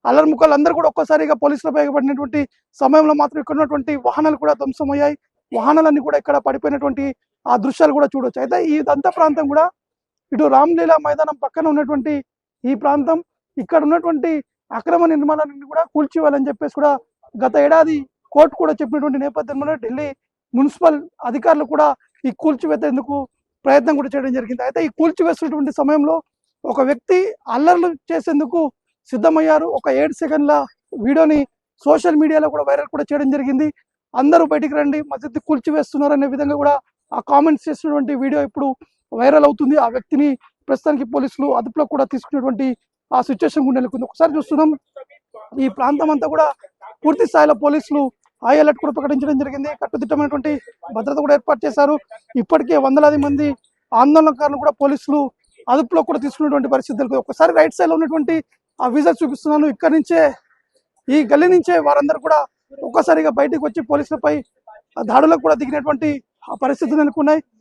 అల్లరిముఖాలు అందరూ కూడా ఒక్కసారిగా పోలీసులపై పడినటువంటి సమయంలో మాత్రం ఇక్కడ ఉన్నటువంటి వాహనాలు కూడా ధ్వంసమయ్యాయి. వాహనాలన్నీ కూడా ఇక్కడ పడిపోయినటువంటి ఆ దృశ్యాలు కూడా చూడొచ్చు. అయితే ఇదంతా ప్రాంతం కూడా ఇటు రామ్లీలా మైదానం పక్కన ఉన్నటువంటి ఈ ప్రాంతం, ఇక్కడ ఉన్నటువంటి అక్రమ నిర్మాణాలను కూడా కూల్చివేయాలని చెప్పేసి కూడా గత ఏడాది కోర్టు కూడా చెప్పినటువంటి నేపథ్యంలో ఢిల్లీ మున్సిపల్ అధికారులు కూడా ఈ కూల్చివేతేందుకు ప్రయత్నం కూడా చేయడం జరిగింది. అయితే ఈ కూల్చివేస్తున్నటువంటి సమయంలో ఒక వ్యక్తి అల్లర్లు చేసేందుకు సిద్ధమయ్యారు. ఒక 7 సెకండ్ల వీడియోని సోషల్ మీడియాలో కూడా వైరల్ కూడా చేయడం జరిగింది. అందరూ బయటికి రండి, మసీద్ కూల్చివేస్తున్నారు అనే విధంగా కూడా ఆ కామెంట్స్ చేసినటువంటి వీడియో ఇప్పుడు వైరల్ అవుతుంది. ఆ వ్యక్తిని ప్రస్తుతానికి పోలీసులు అదుపులో కూడా తీసుకున్నటువంటి ఆ సిచ్యువేషన్ కూడా నెలకొంది. ఒకసారి చూస్తున్నాం, ఈ ప్రాంతం అంతా కూడా పూర్తి స్థాయిలో పోలీసులు హై అలర్ట్ కూడా ప్రకటించడం జరిగింది. కట్టుదిట్టమైనటువంటి భద్రత కూడా ఏర్పాటు చేశారు. ఇప్పటికే వందలాది మంది ఆందోళనకారులు కూడా పోలీసులు అదుపులో కూడా తీసుకున్నటువంటి పరిస్థితులు. ఒకసారి రైట్ సైడ్ లో ఉన్నటువంటి ఆ విజువల్ చూపిస్తున్నాను. ఇక్కడ నుంచే, ఈ గల్లీ నుంచే వారందరూ కూడా ఒక్కసారిగా బయటకు వచ్చి పోలీసులపై దాడులకు కూడా దిగినటువంటి పరిస్థితులు నెలకొన్నాయి.